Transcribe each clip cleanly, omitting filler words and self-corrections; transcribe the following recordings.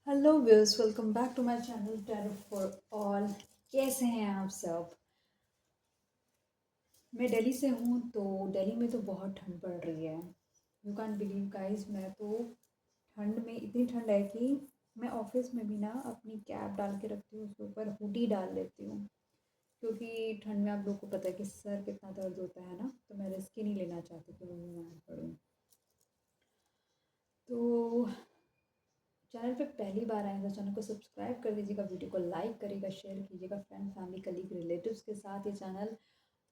Hello viewers, welcome back to my channel tarot for all. कैसे हैं आप सब? मैं दिल्ली से हूँ। तो दिल्ली में तो बहुत ठंड पड़ रही है। यू कैन बिलीव गाइस, मैं तो ठंड में, इतनी ठंड है कि मैं ऑफिस में भी ना अपनी कैप डाल के रखती हूँ, उसके ऊपर हुडी डाल लेती हूँ। क्योंकि ठंड में आप लोग को पता है कि सर कितना दर्द होता है ना, तो मैं रिस्क ही नहीं लेना चाहती कि मैं बीमार पड़ूँ। तो चैनल पे पहली बार आए हैं तो चैनल को सब्सक्राइब कर दीजिएगा, वीडियो को लाइक करिएगा, शेयर कीजिएगा फ्रेंड, फैमिली, कलीग, रिलेटिव्स के साथ ये चैनल।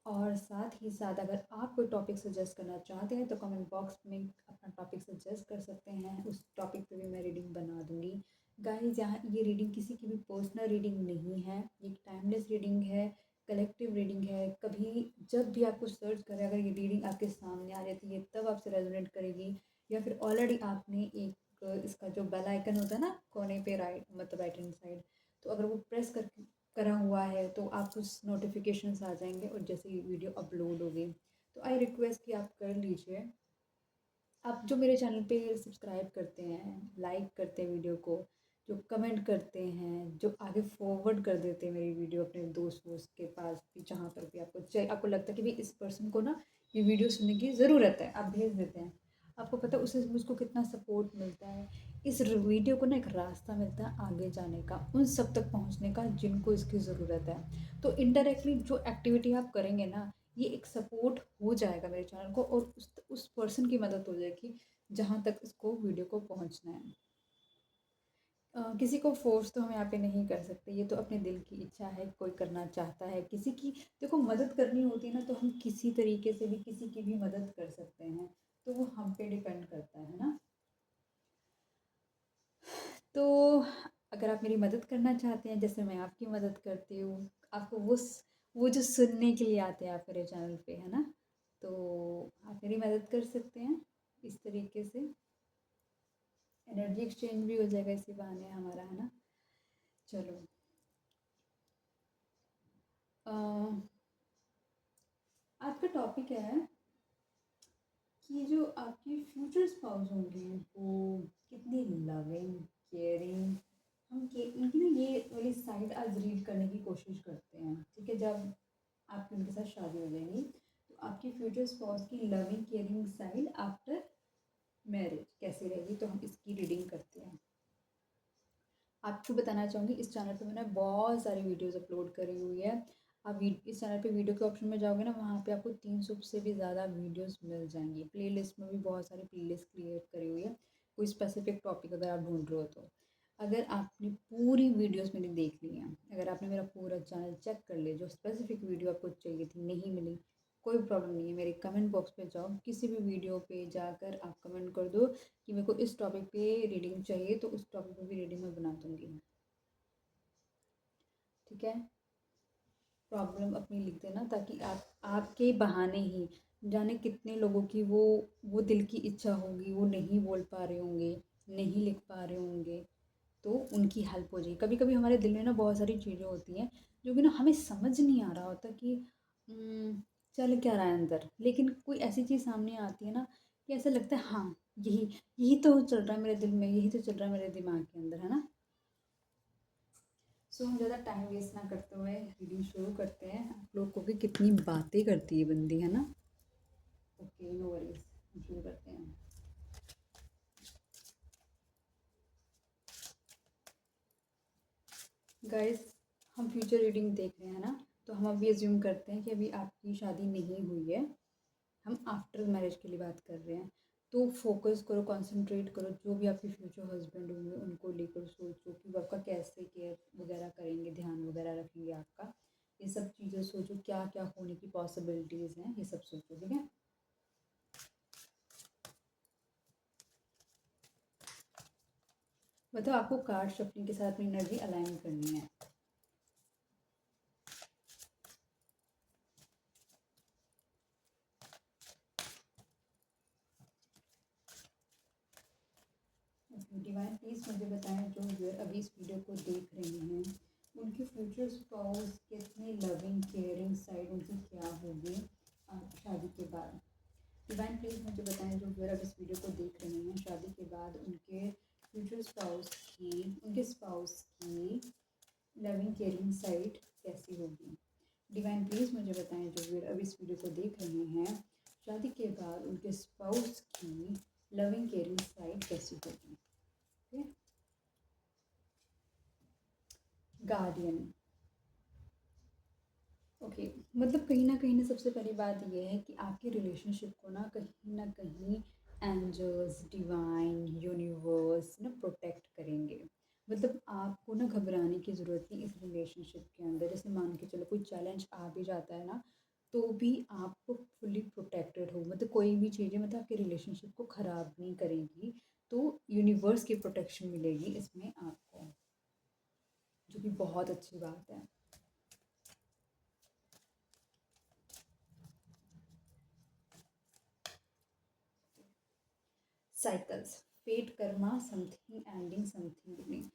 और साथ ही साथ अगर आप कोई टॉपिक सजेस्ट करना चाहते हैं तो कमेंट बॉक्स में अपना टॉपिक सजेस्ट कर सकते हैं, उस टॉपिक पे भी मैं रीडिंग बना दूँगी। गाइस, यहाँ ये रीडिंग किसी की भी पर्सनल रीडिंग नहीं है, ये एक टाइमलेस रीडिंग है, कलेक्टिव रीडिंग है। कभी जब भी आप कुछ सर्च करें, अगर ये रीडिंग आपके सामने आ जाती है तब आपसे रेजोनेट करेगी, या फिर ऑलरेडी आपने एक इसका जो बेल आइकन होता है ना कोने पे, राइट मतलब राइट हैंड साइड, तो अगर वो प्रेस कर करा हुआ है तो आप उस नोटिफिकेशंस आ जाएंगे, और जैसे ही वीडियो अपलोड होगी तो आई रिक्वेस्ट कि आप कर लीजिए। आप जो मेरे चैनल पे सब्सक्राइब करते हैं, लाइक करते हैं वीडियो को, जो कमेंट करते हैं, जो आगे फॉरवर्ड कर देते हैं मेरी वीडियो अपने दोस्त वोस्त के पास भी, जहाँ पर भी आपको चाहिए, आपको लगता है कि भाई इस पर्सन को ना ये वीडियो सुनने की ज़रूरत है, आप भेज देते हैं। आपको पता है उससे मुझको कितना सपोर्ट मिलता है। इस वीडियो को ना एक रास्ता मिलता है आगे जाने का, उन सब तक पहुँचने का जिनको इसकी ज़रूरत है। तो इनडायरेक्टली जो एक्टिविटी आप करेंगे ना, ये एक सपोर्ट हो जाएगा मेरे चैनल को, और उस पर्सन की मदद हो जाएगी जहाँ तक इसको वीडियो को पहुँचना है। किसी को फोर्स तो हम यहाँ पे नहीं कर सकते, ये तो अपने दिल की इच्छा है, कोई करना चाहता है किसी की। देखो, मदद करनी होती है ना तो हम किसी तरीके से भी किसी की भी मदद कर सकते हैं, तो वो हम पे डिपेंड करता है ना। तो अगर आप मेरी मदद करना चाहते हैं जैसे मैं आपकी मदद करती हूँ, आपको वो जो सुनने के लिए आते हैं आप मेरे चैनल पे, है ना, तो आप मेरी मदद कर सकते हैं इस तरीके से। एनर्जी एक्सचेंज भी हो जाएगा इसी बहाने हमारा, है ना। चलो, अ, आज का टॉपिक है कि जो आपके फ्यूचर स्पाउस होंगे वो कितनी लविंग, केयरिंग, हम के इनकी ना ये वाली साइड आज रीड करने की कोशिश करते हैं। ठीक है, जब आपकी उनके साथ शादी हो जाएगी तो आपकी फ्यूचर स्पाउस की loving caring side after marriage कैसी रहेगी, तो हम इसकी रीडिंग करते हैं। आपको बताना चाहूँगी, इस चैनल पे मैंने बहुत सारी वीडियोस अपलोड करी हुई है। आप इस चैनल पे वीडियो के ऑप्शन में जाओगे ना, वहाँ पे आपको 300 से भी ज़्यादा वीडियोस मिल जाएंगी। प्लेलिस्ट में भी बहुत सारी प्लेलिस्ट क्रिएट करी हुई है, कोई स्पेसिफिक टॉपिक अगर आप ढूंढ रहे हो तो। अगर आपने पूरी वीडियोस मेरी देख ली हैं, अगर आपने मेरा पूरा चैनल चेक कर लिया, जो स्पेसिफिक वीडियो आपको चाहिए थी नहीं मिली, कोई प्रॉब्लम नहीं है, मेरे कमेंट बॉक्स पे जाओ, किसी भी वीडियो पे जाकर आप कमेंट कर दो कि मेरे को इस टॉपिक पे रीडिंग चाहिए, तो उस टॉपिक पे भी रीडिंग मैं बना दूँगी। ठीक है, प्रॉब्लम अपनी लिख देना, ताकि आप आपके बहाने ही जाने कितने लोगों की वो दिल की इच्छा होगी, वो नहीं बोल पा रहे होंगे, नहीं लिख पा रहे होंगे, तो उनकी हेल्प हो जाएगी। कभी कभी हमारे दिल में ना बहुत सारी चीज़ें होती हैं जो कि ना हमें समझ नहीं आ रहा होता कि चल क्या रहा है अंदर, लेकिन कोई ऐसी चीज़ सामने आती है ना कि ऐसा लगता है हाँ, यही यही तो चल रहा है मेरे दिल में, यही तो चल रहा है मेरे दिमाग के अंदर, है ना। सो हम ज़्यादा टाइम वेस्ट ना करते हुए रीडिंग शुरू करते हैं। आप लोग को भी कितनी बातें करती है बंदी, है ना। ओके, नो वरीज, हम शुरू करते हैं। गाइस, हम फ्यूचर रीडिंग देख रहे हैं ना, तो हम अभी अज्यूम करते हैं कि अभी आपकी शादी नहीं हुई है, हम आफ्टर मैरिज के लिए बात कर रहे हैं। तो फोकस करो, कंसंट्रेट करो, जो भी आपके फ्यूचर हस्बैंड होंगे उनको लेकर सोचो कि वो आपका कैसे केयर वगैरह करेंगे, ध्यान वगैरह रखेंगे आपका। ये सब चीज़ें सोचो, क्या क्या होने की पॉसिबिलिटीज़ हैं, ये सब सोचो। ठीक है, मतलब आपको कार्ड शफलिंग के साथ अपनी एनर्जी अलाइन करनी है। डिवाइन प्लीज़ मुझे बताएं, जो व्यूअर अभी इस वीडियो को देख रहे हैं, उनकी फ्यूचर स्पाउस कितनी लविंग केयरिंग साइड उनकी क्या होगी शादी के बाद। डिवाइन प्लीज़ मुझे बताएं, जो व्यूअर अब इस वीडियो को देख रहे हैं, शादी के बाद उनके फ्यूचर उनके स्पाउस की लविंग केयरिंग साइड कैसी होगी। डिवाइन प्लीज़ मुझे बताएं, जो अब इस वीडियो को देख रहे हैं, शादी के बाद उनके स्पाउस की लविंग केयरिंग साइड कैसी होगी। Okay, guardian. ओके, मतलब कहीं ना सबसे पहली बात यह है कि आपके रिलेशनशिप को ना कहीं एंजल्स, डिवाइन, यूनिवर्स ना प्रोटेक्ट करेंगे। मतलब आपको ना घबराने की ज़रूरत नहीं इस रिलेशनशिप के अंदर। जैसे मान के चलो कोई चैलेंज आ भी जाता है ना, तो भी आप फुली प्रोटेक्टेड हो। मतलब कोई भी चीज़ें मतलब आपके रिलेशनशिप को ख़राब नहीं करेगी। तो यूनिवर्स की प्रोटेक्शन मिलेगी इसमें आपको, जो कि बहुत अच्छी बात है। Cycles, fate, karma, something ending, something beginning.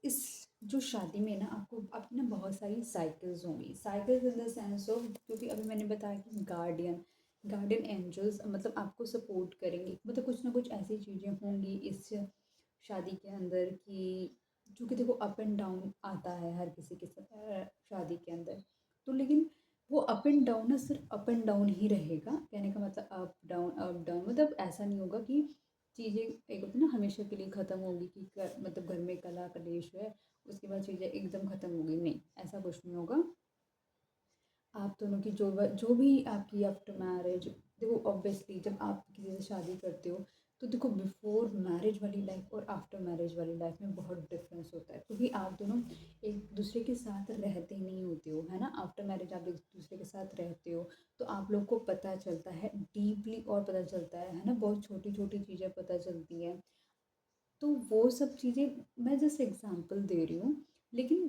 इस जो शादी में ना आपको आपकी ना बहुत सारी साइकिल्स होंगी। Cycles in the sense of, क्योंकि अभी मैंने बताया कि गार्डियन एंजल्स मतलब आपको सपोर्ट करेंगे। मतलब कुछ ना कुछ ऐसी चीज़ें होंगी इस शादी के अंदर कि जो कि देखो अप एंड डाउन आता है हर किसी के शादी के अंदर। तो लेकिन वो अप एंड डाउन ना सिर्फ अप एंड डाउन ही रहेगा। कहने का मतलब अप डाउन मतलब ऐसा नहीं होगा कि चीज़ें एक होती है ना हमेशा के लिए ख़त्म होगी कि मतलब घर में कला कलेश है, उसके बाद चीज़ें एकदम ख़त्म होगी, नहीं, ऐसा कुछ नहीं होगा। आप दोनों की जो भी आपकी आफ्टर मैरिज, देखो ऑब्वियसली जब आप किसी से शादी करते हो तो देखो बिफोर मैरिज वाली लाइफ और आफ्टर मैरिज वाली लाइफ में बहुत डिफरेंस होता है, क्योंकि आप दोनों एक दूसरे के साथ रहते नहीं होते हो, है ना। आफ्टर मैरिज आप एक दूसरे के साथ रहते हो तो आप लोग को पता चलता है डीपली, और पता चलता है ना, बहुत छोटी छोटी चीज़ें पता चलती हैं। तो वो सब चीज़ें मैं जस्ट एग्जांपल दे रही हूँ, लेकिन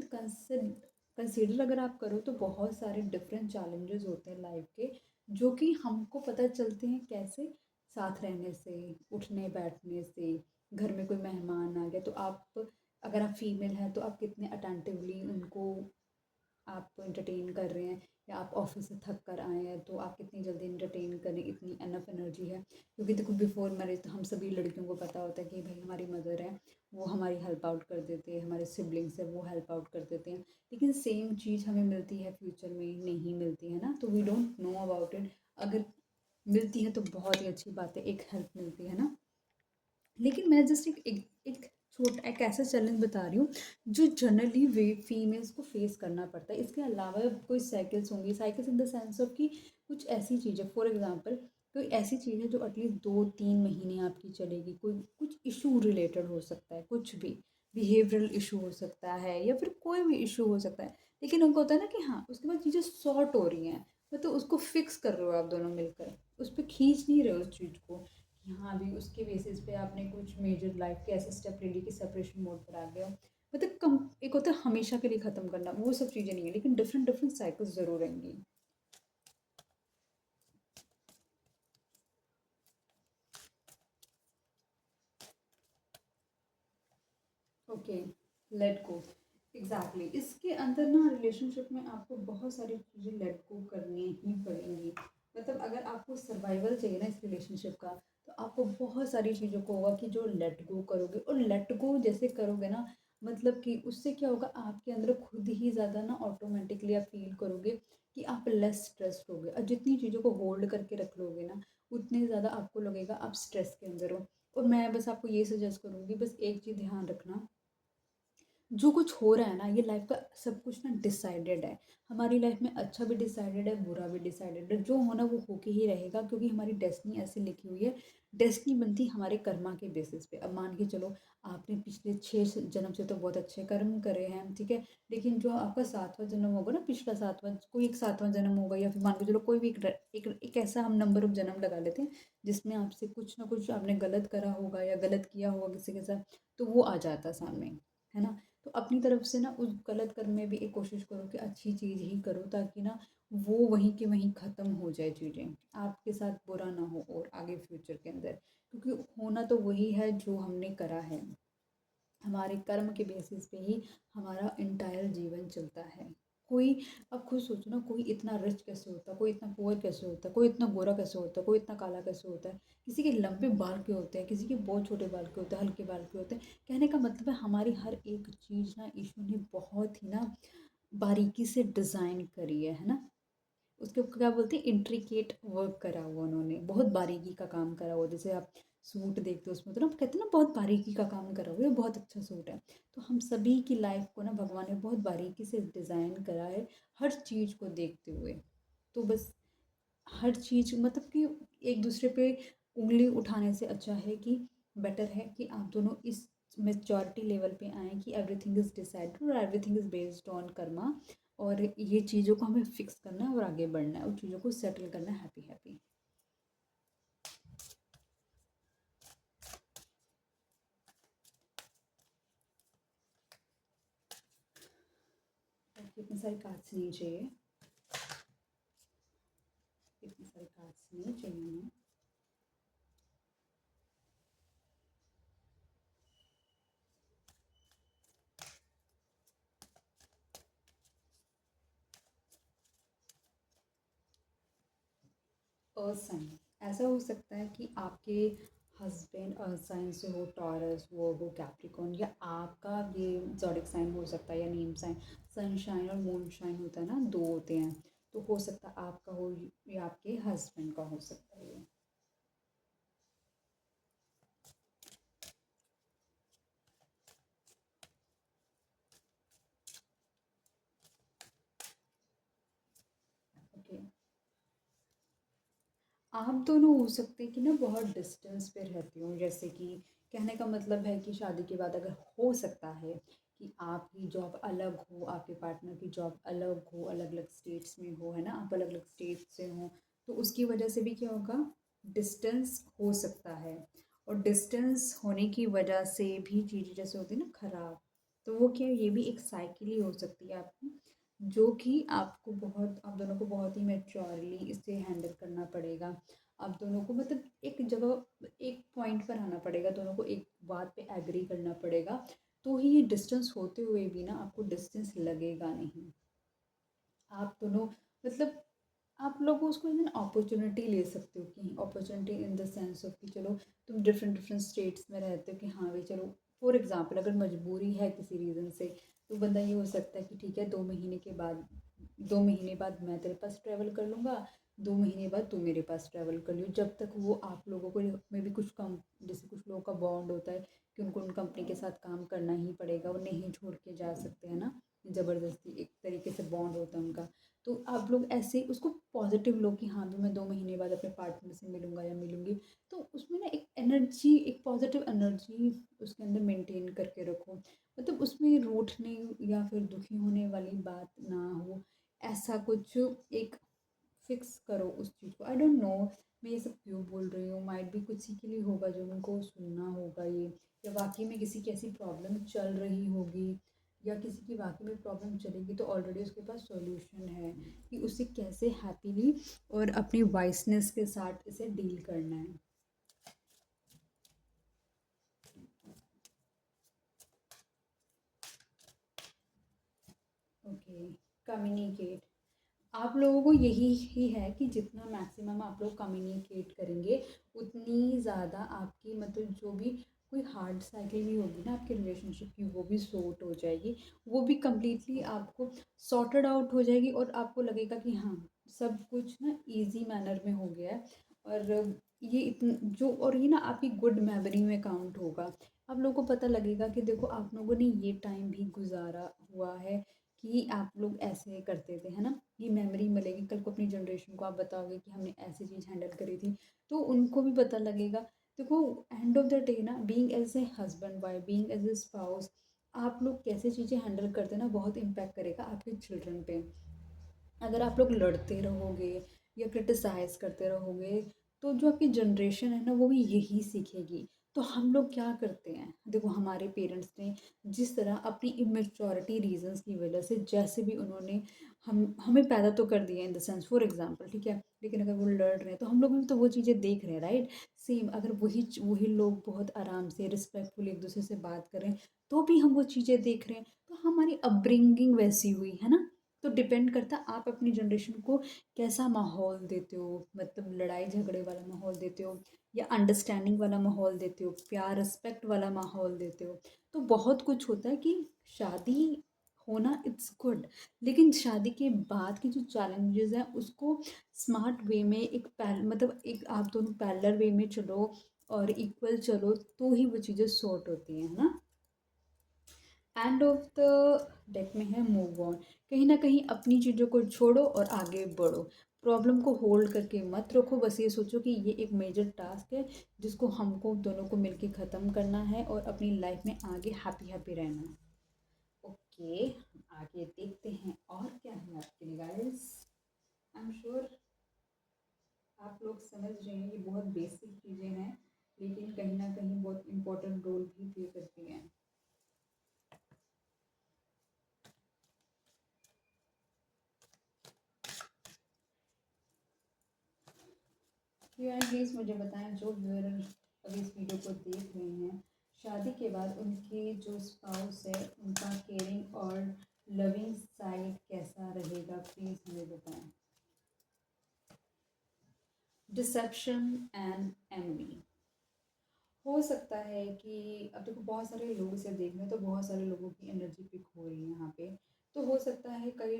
कंसिडर अगर आप करो तो बहुत सारे डिफरेंट चैलेंजेस होते हैं लाइफ के, जो कि हमको पता चलते हैं कैसे, साथ रहने से, उठने बैठने से। घर में कोई मेहमान आ गया तो आप, अगर आप फीमेल हैं तो आप कितने अटेंटिवली उनको आप एंटरटेन कर रहे हैं, या आप ऑफिस से थक कर आए हैं तो आप कितनी जल्दी एंटरटेन करें, इतनी एनफ एनर्जी है। क्योंकि देखो बिफोर मैरिज तो हम सभी लड़कियों को पता होता है कि भाई हमारी मदर है, वो हमारी हेल्प आउट कर देते हैं, हमारे सिबलिंग्स है वो हेल्प आउट कर देते हैं। लेकिन सेम चीज़ हमें मिलती है फ्यूचर में नहीं मिलती है ना, तो we don't know about it. अगर मिलती है तो बहुत ही अच्छी बात है, एक हेल्प मिलती है ना। लेकिन मैं जस्ट एक छोटा एक ऐसा चैलेंज बता रही हूँ जो जनरली वे फीमेल्स को फेस करना पड़ता है। इसके अलावा कोई साइकिल्स होंगी, cycles in the sense of कि कुछ ऐसी चीज़ें, फॉर एग्जांपल कोई ऐसी चीज़ है जो एटलीस्ट 2-3 महीने आपकी चलेगी। कोई कुछ इशू रिलेटेड हो सकता है, कुछ भी बिहेवियरल इशू हो सकता है, या फिर कोई भी इशू हो सकता है। लेकिन उनको होता है ना कि हाँ उसके बाद चीज़ें सॉर्ट हो रही हैं, तो उसको फिक्स कर रहे हो आप दोनों मिलकर, उस पर खींच नहीं रहे हो उस चीज़ को। हाँ, अभी उसके बेसिस पे आपने कुछ मेजर लाइफ के ऐसे स्टेप ले लिए कि सेपरेशन मोड पर आ गया। मतलब कम एक होता है हमेशा के लिए ख़त्म करना, वो सब चीज़ें नहीं है, लेकिन डिफरेंट डिफरेंट साइकिल्स ज़रूर रहेंगी। Okay, let go. एग्जैक्टली, इसके अंदर ना रिलेशनशिप में आपको बहुत सारी चीज़ें लेट गो करनी ही पड़ेंगी। मतलब अगर आपको सर्वाइवल चाहिए ना इस रिलेशनशिप का, तो आपको बहुत सारी चीज़ों को होगा कि जो लेट गो करोगे, और लेट गो जैसे करोगे ना, मतलब कि उससे क्या होगा, आपके अंदर खुद ही ज़्यादा ना ऑटोमेटिकली आप फील करोगे कि आप लेस स्ट्रेस्ड होगे। और जितनी चीज़ों को होल्ड करके रख लोगे ना, उतने ज़्यादा आपको लगेगा आप स्ट्रेस के अंदर हो। और मैं बस आपको ये सजेस्ट करूँगी, बस एक चीज़ ध्यान रखना, जो कुछ हो रहा है ना, ये लाइफ का सब कुछ ना डिसाइडेड है। हमारी लाइफ में अच्छा भी डिसाइडेड है, बुरा भी डिसाइडेड है। जो होना वो होके ही रहेगा, क्योंकि हमारी डेस्टिनी ऐसी लिखी हुई है। डेस्टिनी बनती हमारे कर्मा के बेसिस पे। अब मान के चलो आपने पिछले 6 जन्म से तो बहुत अच्छे कर्म करे हैं, ठीक है। लेकिन जो आपका 7वां जन्म होगा ना, पिछला 7वां, कोई एक 7वां जन्म होगा, या फिर मान के चलो कोई भी एक ऐसा हम नंबर ऑफ जन्म लगा लेते हैं जिसमें आपसे कुछ ना कुछ आपने गलत करा होगा या गलत किया होगा किसी के साथ, तो वो आ जाता सामने, है ना। तो अपनी तरफ से ना उस गलत कर्म में भी एक कोशिश करो कि अच्छी चीज़ ही करो, ताकि ना वो वहीं के वहीं ख़त्म हो जाए चीज़ें, आपके साथ बुरा ना हो और आगे फ्यूचर के अंदर। क्योंकि होना तो वही है जो हमने करा है, हमारे कर्म के बेसिस पे ही हमारा इंटायर जीवन चलता है। कोई, अब खुद सोचो ना, कोई इतना रिच कैसे होता है, कोई इतना पुअर कैसे होता है, कोई इतना गोरा कैसे होता है, कोई इतना काला कैसे होता है। किसी के लंबे बाल के होते हैं, किसी के बहुत छोटे बाल के होते हैं, हल्के बाल के होते हैं। कहने का मतलब है हमारी हर एक चीज़ ना ईश्वर ने बहुत ही ना बारीकी से डिज़ाइन करी है ना। उसके क्या बोलते हैं, इंट्रिकेट वर्क करा हुआ उन्होंने, बहुत बारीकी का काम करा हुआ। जैसे आप सूट देखते हो उसमें तो ना कहते हैं ना बहुत बारीकी का काम करा हुआ है, बहुत अच्छा सूट है। तो हम सभी की लाइफ को ना भगवान ने बहुत बारीकी से डिज़ाइन करा है, हर चीज़ को देखते हुए। तो बस हर चीज़ मतलब कि एक दूसरे पे उंगली उठाने से अच्छा है कि बेटर है कि आप दोनों इस मेच्योरिटी लेवल पे आएँ कि एवरीथिंग इज़ डिसाइडेड और everything is based on Karma. और ये चीज़ों को हमें फिक्स करना है और आगे बढ़ना है और चीज़ों को सेटल करना है हैप्पी हैप्पी। इतने सारे कार्ड्स नहीं चाहिए, इतने सारे कार्ड्स नहीं चाहिए हमें। अर्थ साइन, ऐसा हो सकता है कि आपके हस्बैंड अर्थ साइन से हो, टॉरस वो हो, कैप्रिकॉर्न, या आपका ये ज़ोडिक साइन हो सकता है या नेम साइन। सनशाइन और मून शाइन होता है ना, दो होते हैं। तो हो सकता है आपका हो या आपके हस्बैंड का हो सकता है ये। ओके, आप दोनों हो सकते हैं कि ना बहुत डिस्टेंस पे रहती हो, जैसे कि कहने का मतलब है कि शादी के बाद अगर हो सकता है कि आपकी जॉब अलग हो, आपके पार्टनर की जॉब अलग हो, अलग अलग स्टेट्स में हो, है ना, आप अलग अलग स्टेट से हो। तो उसकी वजह से भी क्या होगा, डिस्टेंस हो सकता है। और डिस्टेंस होने की वजह से भी चीज़ें जैसे होती है ना खराब, तो वो क्या है, ये भी एक साइकिल ही हो सकती है आपकी, जो कि आपको बहुत, आप दोनों को बहुत ही मैच्योरली इसे हैंडल करना पड़ेगा। आप दोनों को मतलब एक जगह, एक पॉइंट पर आना पड़ेगा, दोनों को एक बात पे एग्री करना पड़ेगा। तो ही ये डिस्टेंस होते हुए भी ना आपको डिस्टेंस लगेगा नहीं। आप दोनों मतलब आप लोग उसको एज एन अपॉर्चुनिटी ले सकते हो, कि opportunity in the sense of कि चलो तुम डिफरेंट डिफरेंट स्टेट्स में रहते हो, कि हाँ भाई चलो, फॉर एग्जांपल अगर मजबूरी है किसी रीज़न से, तो बंदा ये हो सकता है कि ठीक है 2 महीने के बाद, 2 महीने बाद मैं तेरे पास ट्रैवल कर लूँगा, 2 महीने बाद तू मेरे पास ट्रैवल कर लियो, जब तक वो आप लोगों को में भी कुछ कम, जैसे कुछ लोगों का बॉन्ड होता है कि उनको उन कंपनी के साथ काम करना ही पड़ेगा, वो नहीं छोड़ के जा सकते हैं ना, ज़बरदस्ती एक तरीके से बॉन्ड होता है उनका। तो आप लोग ऐसे उसको पॉजिटिव लो कि हाँ भी मैं 2 महीने बाद अपने पार्टनर से मिलूँगा या मिलूँगी। तो उसमें ना एक एनर्जी, एक पॉजिटिव एनर्जी उसके अंदर मेंटेन करके रखो। मतलब उसमें रूठने या फिर दुखी होने वाली बात ना हो, ऐसा कुछ एक फिक्स करो उस चीज़ को। आई डोंट नो मैं ये सब क्यों बोल रही हूँ, माइट भी किसी के लिए होगा जो उनको सुनना होगा ये, या वाक़ई में किसी की ऐसी प्रॉब्लम चल रही होगी, या किसी की वाक़ई में प्रॉब्लम चलेगी तो ऑलरेडी उसके पास सॉल्यूशन है कि उसे कैसे हैप्पीली और अपनी वाइसनेस के साथ इसे डील करना है। ओके, कम्युनिकेट, आप लोगों को यही ही है कि जितना मैक्सिमम आप लोग कम्युनिकेट करेंगे, उतनी ज़्यादा आपकी मतलब जो भी कोई हार्ड साइकिल भी होगी ना आपके रिलेशनशिप की, वो भी सॉर्ट हो जाएगी। वो भी कंप्लीटली आपको सॉर्टेड आउट हो जाएगी और आपको लगेगा कि हाँ, सब कुछ ना ईज़ी मैनर में हो गया है। और ये जो, और ये ना आपकी गुड मेमोरी में काउंट होगा। आप लोगों को पता लगेगा कि देखो आप लोगों ने ये टाइम भी गुज़ारा हुआ है, कि आप लोग ऐसे करते थे, है ना? ये मेमोरी मिलेगी, कल को अपनी जनरेशन को आप बताओगे कि हमने ऐसी चीज़ हैंडल करी थी, तो उनको भी पता लगेगा। देखो, एंड ऑफ द डे ना, being as a husband wife, being as a spouse, आप लोग कैसे चीज़ें हैंडल करते हैं ना, बहुत इम्पैक्ट करेगा आपके चिल्ड्रन पे। अगर आप लोग लड़ते रहोगे या क्रिटिसाइज़ करते रहोगे, तो जो आपकी जनरेशन है ना वो भी यही सीखेगी। तो हम लोग क्या करते हैं, देखो हमारे पेरेंट्स ने जिस तरह अपनी इमेच्योरिटी रीजंस की वजह से जैसे भी उन्होंने हम हमें पैदा तो कर दिया in the sense, for example, ठीक है, लेकिन अगर वो लड़ रहे हैं तो हम लोग भी तो वो चीज़ें देख रहे हैं, राइट। सेम अगर वही लोग बहुत आराम से रिस्पेक्टफुल एक दूसरे से बात कर रहे हैं, तो भी हम वो चीज़ें देख रहे हैं, तो हमारी अपब्रिंगिंग वैसी हुई है ना। तो डिपेंड करता है आप अपनी जनरेशन को कैसा माहौल देते हो, मतलब लड़ाई झगड़े वाला माहौल देते हो या अंडरस्टैंडिंग वाला माहौल देते हो, प्यार रिस्पेक्ट वाला माहौल देते हो। तो बहुत कुछ होता है कि शादी होना इट्स गुड, लेकिन शादी के बाद की जो चैलेंजेस हैं उसको स्मार्ट वे में मतलब एक आप दोनों पैरेलल वे में चलो और इक्वल चलो तो ही वो चीज़ें सॉर्ट होती हैं, है ना। एंड ऑफ द डेक में है मूव ऑन। कहीं ना कहीं अपनी चीज़ों को छोड़ो और आगे बढ़ो। प्रॉब्लम को होल्ड करके मत रखो, बस ये सोचो कि ये एक मेजर टास्क है जिसको हमको दोनों को मिलके ख़त्म करना है और अपनी लाइफ में आगे हैप्पी हैप्पी रहना है। ओके, आगे देखते हैं और क्या है आपके लिए गाइस। आई एम श्योर आप लोग समझ रहे हैं ये बहुत बेसिक चीज़ें हैं, लेकिन कहीं ना कहीं बहुत इम्पोर्टेंट रोल भी प्ले करती हैं। यार प्लीज़ मुझे बताएं, जो व्यूअर अभी इस वीडियो को देख रहे हैं, शादी के बाद उनकी जो स्पाउस है उनका केयरिंग और लविंग साइड कैसा रहेगा, प्लीज़ हमें बताएं। Deception and envy. हो सकता है कि अब देखो बहुत सारे लोग इसे देख रहे हैं तो बहुत सारे लोगों की एनर्जी पिक हो रही है यहाँ पे। तो हो सकता है कई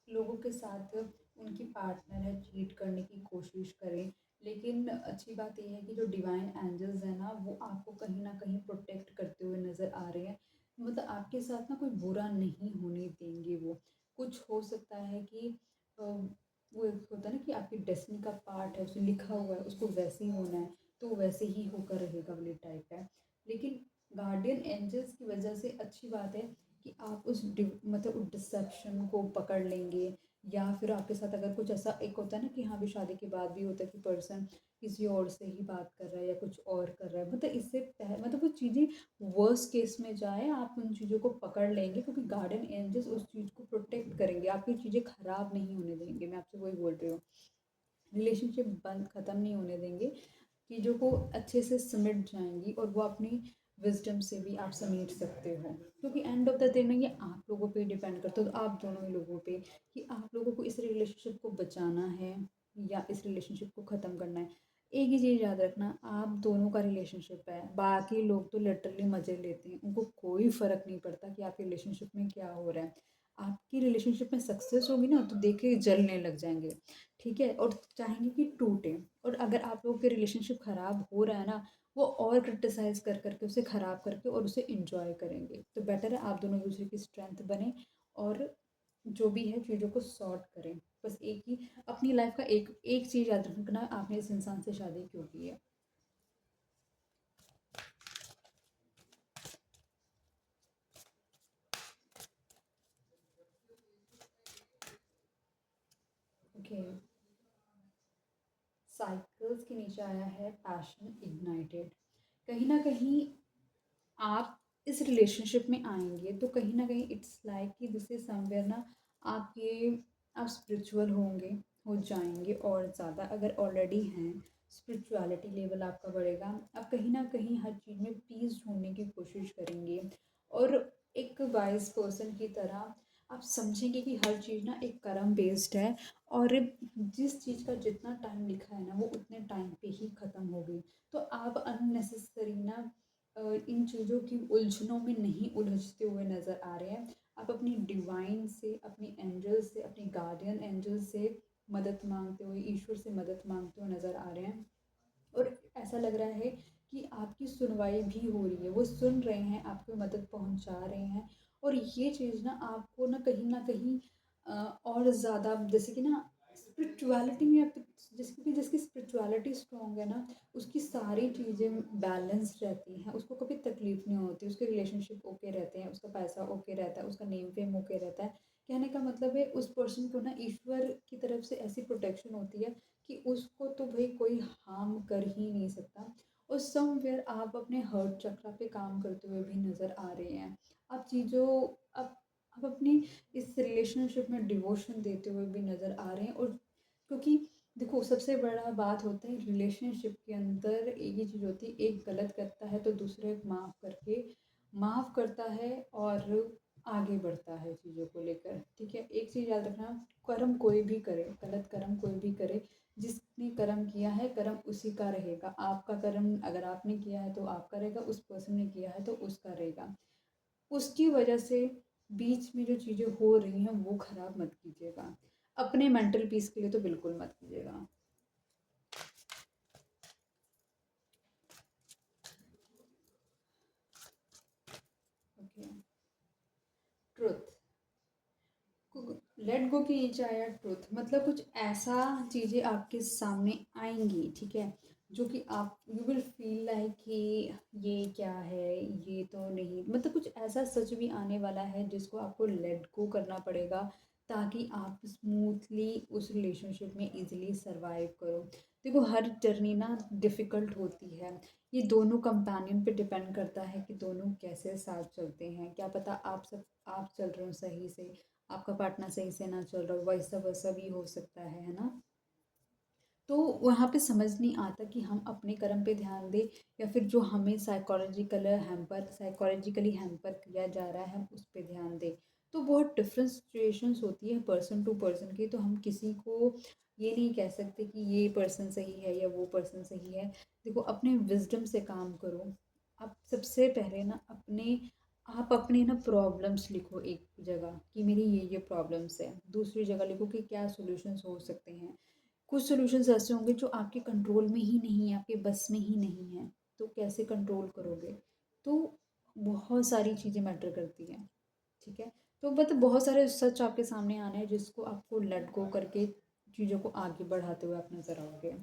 लोगों के साथ उनकी पार्टनर है चीट करने की कोशिश करें, लेकिन अच्छी बात ये है कि जो डिवाइन एंजल्स हैं ना वो आपको कहीं ना कहीं प्रोटेक्ट करते हुए नज़र आ रहे हैं। मतलब आपके साथ ना कोई बुरा नहीं होने देंगे वो। कुछ हो सकता है कि वो एक होता है ना कि आपकी डेस्टिनी का पार्ट है, उसमें लिखा हुआ है उसको वैसे ही होना है तो वैसे ही होकर रहेगा वाली टाइप का है। लेकिन गार्डियन एंजल्स की वजह से अच्छी बात है कि आप मतलब उस डिसेप्शन को पकड़ लेंगे, या फिर आपके साथ अगर कुछ ऐसा एक होता है ना कि हाँ भी शादी के बाद भी होता है कि पर्सन किसी और से ही बात कर रहा है या कुछ और कर रहा है, मतलब मतलब वो चीज़ें वर्स्ट केस में जाए आप उन चीज़ों को पकड़ लेंगे, क्योंकि गार्डन एंजल्स उस चीज़ को प्रोटेक्ट करेंगे, आपकी चीज़ें खराब नहीं होने देंगे। मैं आपसे वही बोल रही हूँ, रिलेशनशिप बंद ख़त्म नहीं होने देंगे, चीज़ों को अच्छे से समेट जाएंगी और वो अपनी विजडम से भी आप समेट सकते हो, क्योंकि एंड ऑफ द डे ना ये आप लोगों पे डिपेंड करता है, तो आप दोनों ही लोगों पे कि आप लोगों को इस रिलेशनशिप को बचाना है या इस रिलेशनशिप को ख़त्म करना है। एक ही चीज़ याद रखना, आप दोनों का रिलेशनशिप है, बाकी लोग तो लिटरली मज़े लेते हैं, उनको कोई फ़र्क नहीं पड़ता कि आपके रिलेशनशिप में क्या हो रहा है। आपकी रिलेशनशिप में सक्सेस होगी ना तो देख के जलने लग जाएंगे, ठीक है, और चाहेंगे कि टूटे। और अगर आप लोगों के रिलेशनशिप ख़राब हो रहा है ना, वो और क्रिटिसाइज़ कर करके उसे ख़राब करके और उसे इंजॉय करेंगे। तो बेटर है आप दोनों एक दूसरे की स्ट्रेंथ बने और जो भी है चीज़ों को सॉर्ट करें। बस एक ही अपनी लाइफ का एक एक चीज़ याद रखना, आपने इस इंसान से शादी क्यों की है। ओके, साइकिल्स के नीचे आया है पैशन इग्नाइटेड। कहीं ना कहीं आप इस रिलेशनशिप में आएंगे तो कहीं ना कहीं इट्स लाइक कि दिस इज समवेयर ना, आप स्पिरिचुअल होंगे, हो जाएंगे और ज़्यादा अगर ऑलरेडी हैं, स्पिरिचुअलिटी लेवल आपका बढ़ेगा, आप कहीं ना कहीं हर चीज़ में पीस ढूंढने की कोशिश करेंगे और एक वाइज पर्सन की तरह आप समझेंगे कि हर चीज़ ना एक कर्म बेस्ड है और जिस चीज़ का जितना टाइम लिखा है ना वो उतने टाइम पे ही ख़त्म होगी। तो आप अननेसेसरी ना इन चीज़ों की उलझनों में नहीं उलझते हुए नज़र आ रहे हैं। आप अपनी डिवाइन से, अपनी एंजल से, अपनी गार्डियन एंजल से मदद मांगते हुए, ईश्वर से मदद मांगते हुए नज़र आ रहे हैं और ऐसा लग रहा है कि आपकी सुनवाई भी हो रही है, वो सुन रहे हैं, आपको मदद पहुंचा रहे हैं। और ये चीज़ ना आपको ना कहीं और ज़्यादा जैसे कि ना स्पिरिचुअलिटी में आप जिसकी स्पिरिचुअलिटी स्ट्रॉन्ग है ना, उसकी सारी चीज़ें बैलेंस रहती हैं, उसको कभी तकलीफ नहीं होती, उसके रिलेशनशिप ओके रहते हैं, उसका पैसा ओके रहता है, उसका नेम फेम ओके रहता है। कहने का मतलब है उस पर्सन को ना ईश्वर की तरफ से ऐसी प्रोटेक्शन होती है कि उसको तो भाई कोई हार्म कर ही नहीं सकता। और समवेयर आप अपने हर्ट चक्रा पे काम करते हुए भी नज़र आ रहे हैं। आप चीज़ों आप अपनी इस रिलेशनशिप में डिवोशन देते हुए भी नज़र आ रहे हैं। और क्योंकि देखो सबसे बड़ा बात होता है रिलेशनशिप के अंदर एक ही चीज़ होती है, एक गलत करता है तो दूसरे माफ़ करता है और आगे बढ़ता है चीज़ों को लेकर। ठीक है, एक चीज़ याद रखना, कर्म कोई भी करे, गलत कर्म कोई भी करे, जिसने कर्म किया है कर्म उसी का रहेगा। आपका कर्म अगर आपने किया है तो आपका रहेगा, उस पर्सन ने किया है तो उसका रहेगा। उसकी वजह से बीच में जो चीज़ें हो रही हैं वो ख़राब मत कीजिएगा। अपने मेंटल पीस के लिए तो बिल्कुल मत कीजिएगा। Okay, truth. लेट गो की नीचे आया ट्रुथ, मतलब कुछ ऐसा चीज़ें आपके सामने आएंगी, ठीक है, जो कि आप यू विल फील लाइक कि ये क्या है, ये तो नहीं, मतलब कुछ ऐसा सच भी आने वाला है जिसको आपको लेट गो करना पड़ेगा, ताकि आप स्मूथली उस रिलेशनशिप में इजीली सरवाइव करो। देखो, हर जर्नी ना डिफ़िकल्ट होती है। ये दोनों कंपेनियन पे डिपेंड करता है कि दोनों कैसे साथ चलते हैं। क्या पता आप चल रहे हो सही से, आपका पार्टनर सही से ना चल रहा हो, वैसा वैसा भी हो सकता है ना। तो वहाँ पे समझ नहीं आता कि हम अपने कर्म पे ध्यान दें या फिर जो हमें साइकोलॉजिकली हैम्पर किया जा रहा है हम उस पे ध्यान दें। तो बहुत डिफरेंट सिचुएशंस होती है पर्सन टू पर्सन की, तो हम किसी को ये नहीं कह सकते कि ये पर्सन सही है या वो पर्सन सही है। देखो, अपने विजडम से काम करो। आप सबसे पहले ना अपने ना प्रॉब्लम्स लिखो एक जगह कि मेरी ये प्रॉब्लम्स है। दूसरी जगह लिखो कि क्या सॉल्यूशंस हो सकते हैं। कुछ सॉल्यूशंस ऐसे होंगे जो आपके कंट्रोल में ही नहीं है, आपके बस में ही नहीं है, तो कैसे कंट्रोल करोगे। तो बहुत सारी चीज़ें मैटर करती हैं। ठीक है, तो मतलब बहुत सारे सच आपके सामने आने हैं जिसको आपको लेट गो करके चीज़ों को आगे बढ़ाते हुए आप नजर आओगे।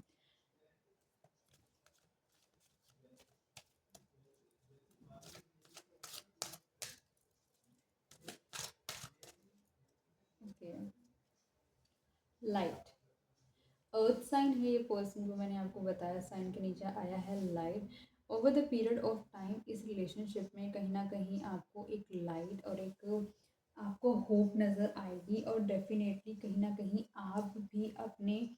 Okay, light. अर्थ साइन है ये पर्सन जो मैंने आपको बताया, साइन के नीचे आया है light. Over the period of time इस रिलेशनशिप में कहीं ना कहीं आपको एक लाइट और एक आपको होप नज़र आएगी, और डेफिनेटली कहीं ना कहीं आप भी अपने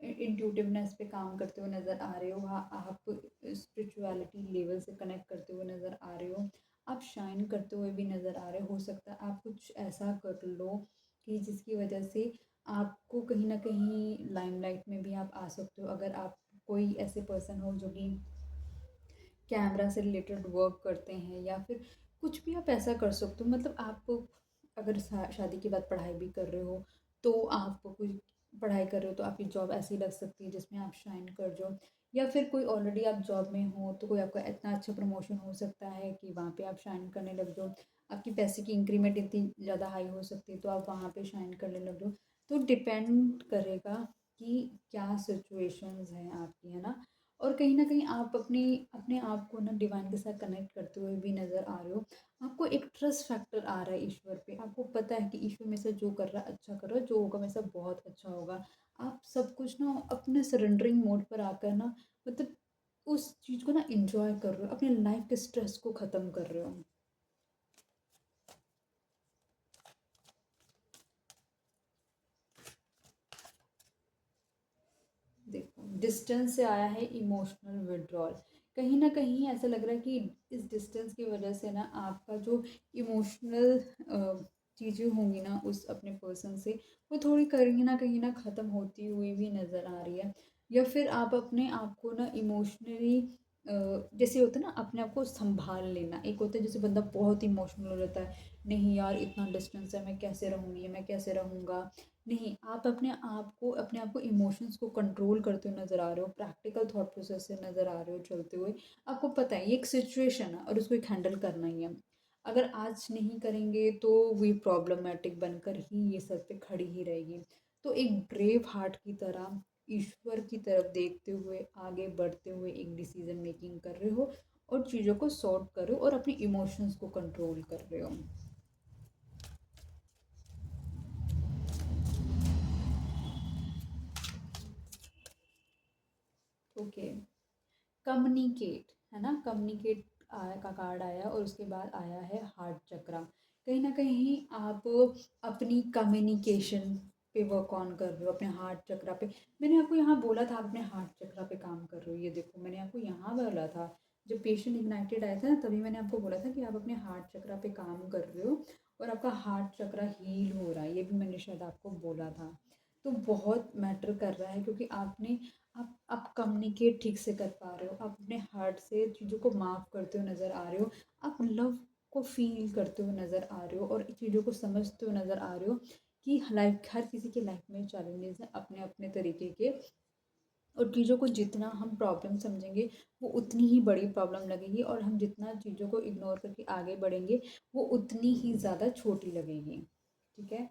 इंट्यूटिवनेस पे काम करते हुए नज़र आ रहे हो। हाँ, आप स्पिरिचुअलिटी लेवल से कनेक्ट करते हुए नज़र आ रहे हो, आप शाइन करते हुए भी नज़र आ रहे हो सकता है आप कुछ ऐसा कर लो कि जिसकी वजह से आपको कहीं न कहीं लाइमलाइट में भी आप आ सकते हो। अगर आप कोई ऐसे पर्सन हो जो कि कैमरा से रिलेटेड वर्क करते हैं, या फिर कुछ भी आप ऐसा कर सकते हो, मतलब आप अगर शादी के बाद पढ़ाई भी कर रहे हो, तो आप कुछ पढ़ाई कर रहे हो तो आपकी जॉब ऐसी लग सकती है जिसमें आप शाइन कर जाओ। या फिर कोई ऑलरेडी आप जॉब में हो तो कोई आपका इतना अच्छा प्रमोशन हो सकता है कि वहाँ पे आप शाइन करने लग जाओ। आपकी पैसे की इंक्रीमेंट इतनी ज़्यादा हाई हो सकती है तो आप वहाँ पे शाइन करने लग जाओ। तो डिपेंड करेगा कि क्या सिचुएशंस हैं आपकी, है ना। और कहीं न कहीं आप अपने आप को ना डिवाइन के साथ कनेक्ट करते हुए भी नज़र आ रहे हो। आपको एक ट्रस्ट फैक्टर आ रहा है ईश्वर पे। आपको पता है कि ईश्वर मेरे साथ जो कर रहा है अच्छा कर रहा है, जो होगा मेरे साथ बहुत अच्छा होगा। आप सब कुछ ना अपने सरेंडरिंग मोड पर आकर ना, मतलब उस चीज़ को ना एन्जॉय कर रहे हो, अपनी लाइफ़ के स्ट्रेस को ख़त्म कर रहे हो। देखो, डिस्टेंस से आया है इमोशनल विड्रॉल। कहीं न कहीं ऐसा लग रहा है कि इस डिस्टेंस की वजह से ना आपका जो इमोशनल चीज़ें होंगी ना उस अपने पर्सन से, वो थोड़ी कहीं न ख़त्म होती हुई भी नज़र आ रही है। या फिर आप अपने आप को ना इमोशनली जैसे होता है ना अपने आप को सँभाल लेना। एक होता है जैसे बंदा बहुत इमोशनल हो जाता है, नहीं यार इतना डिस्टेंस है, मैं कैसे रहूँगी, मैं कैसे रहूँगा। नहीं, आप अपने आप को इमोशंस को कंट्रोल करते हुए नज़र आ रहे हो, प्रैक्टिकल थॉट प्रोसेस से नज़र आ रहे हो चलते हुए। आपको पता है ये एक सिचुएशन है और उसको एक हैंडल करना ही है। अगर आज नहीं करेंगे तो वो प्रॉब्लमैटिक बनकर ही ये सर पे खड़ी ही रहेगी। तो एक ब्रेव हार्ट की तरह ईश्वर की तरफ देखते हुए आगे बढ़ते हुए एक डिसीजन मेकिंग कर रहे हो, और चीज़ों को सॉर्ट कर रहे हो और अपनी इमोशंस को कंट्रोल कर रहे हो। ओके, कम्युनिकेट है ना, कम्युनिकेट का कार्ड आया और उसके बाद आया है हार्ट चक्रा। कहीं ना कहीं आप अपनी कम्युनिकेशन पे वर्क ऑन कर रहे हो, अपने हार्ट चक्रा पे। मैंने आपको यहाँ बोला था आप अपने हार्ट चक्रा पे काम कर रहे हो, ये देखो मैंने आपको यहाँ बोला था। जब पेशेंट इग्नाइटेड आया था ना तभी मैंने आपको बोला था कि आप अपने हार्ट चक्रा पे काम कर रहे हो, और आपका हार्ट चक्र हील हो रहा है, ये भी मैंने शायद आपको बोला था। तो बहुत मैटर कर रहा है, क्योंकि आप कम्युनिकेट ठीक से कर पा रहे हो, आप अपने हार्ट से चीज़ों को माफ़ करते हुए नज़र आ रहे हो, आप लव को फील करते हुए नज़र आ रहे हो और चीज़ों को समझते हुए नज़र आ रहे हो कि लाइफ, हर किसी के लाइफ में चैलेंजेस हैं अपने अपने तरीके के, और चीज़ों को जितना हम प्रॉब्लम समझेंगे वो उतनी ही बड़ी प्रॉब्लम लगेगी, और हम जितना चीज़ों को इग्नोर करके आगे बढ़ेंगे वो उतनी ही ज़्यादा छोटी लगेगी। ठीक है।